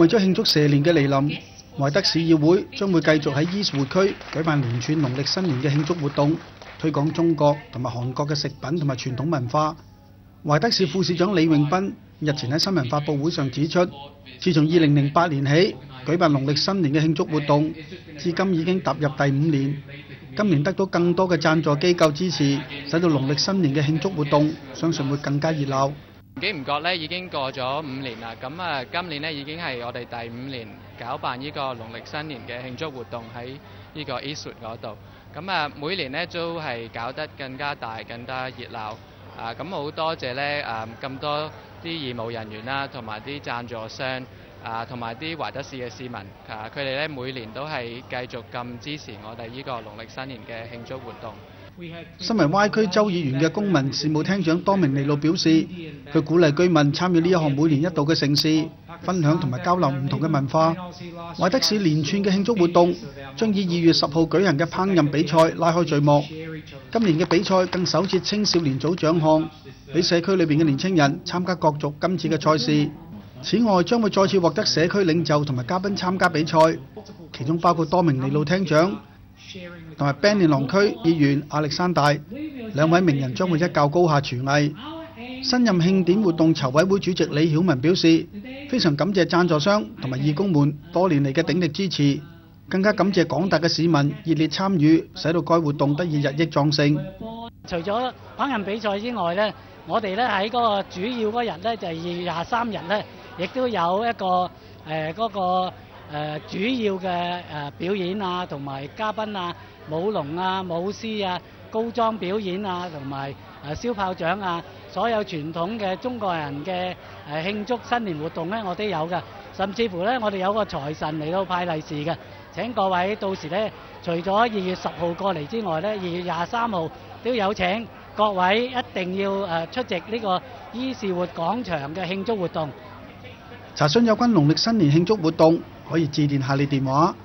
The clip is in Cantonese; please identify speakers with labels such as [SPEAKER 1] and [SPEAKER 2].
[SPEAKER 1] 為咗慶祝蛇年嘅嚟臨，懷德市議會將會繼續喺伊士活區舉辦連串農曆新年嘅慶祝活動，推廣中國同埋韓國嘅食品同埋傳統文化。懷德市副市長李永斌日前喺新聞發佈會上指出，自從2008年起舉辦農曆新年嘅慶祝活動，至今已經踏入第5年。今年得到更多嘅贊助機構支持，使到農曆新年嘅慶祝活動相信會更加熱鬧。
[SPEAKER 2] 唔經唔覺咧，已經過咗5年啦。咁今年咧已經係我哋第5年搞辦呢個農曆新年嘅慶祝活動喺呢個 Eastwood 嗰度。咁每年咧都係搞得更加大、更加熱鬧。咁好多謝咧咁多啲義務人員啦，同埋啲贊助商同埋啲懷德市嘅市民，佢哋咧每年都係繼續咁支持我哋呢個農曆新年嘅慶祝活動。
[SPEAKER 1] 身為 Y 區州議員嘅公民事務廳長多明尼路表示，佢鼓勵居民參與呢一項每年一度嘅盛事，分享同埋交流唔同嘅文化。懷德市連串嘅慶祝活動將以2月10號舉行嘅烹飪比賽拉開序幕。今年嘅比賽更首設青少年組獎項，俾社區裏邊嘅年青人參加角逐今次嘅賽事。此外，將會再次獲得社區領袖同埋嘉賓參加比賽，其中包括多明尼路廳長同埋 Bennelong 區議員亞歷山大兩位名人將會一較高下廚藝。新任慶典活動籌委會主席李曉文表示，非常感謝贊助商同埋義工們多年嚟嘅鼎力支持，更加感謝廣大嘅市民熱烈參與，使到該活動得以日益壯盛。
[SPEAKER 3] 除咗烹飪比賽之外呢，我哋咧喺嗰個主要嗰日呢，就係2月23日呢，亦都有一個主要嘅表演啊，同埋嘉賓啊、舞龍啊、舞獅啊、高裝表演啊，同埋燒炮仗啊，所有傳統嘅中國人嘅慶祝新年活動呢，我都有嘅。甚至乎呢，我哋有個財神嚟到派利是嘅。請各位到時呢，除咗2月10號過嚟之外呢，2月23號都有請各位一定要出席呢個伊士活廣場嘅慶祝活動。
[SPEAKER 1] 查詢有關農曆新年慶祝活動，可以致電下列電話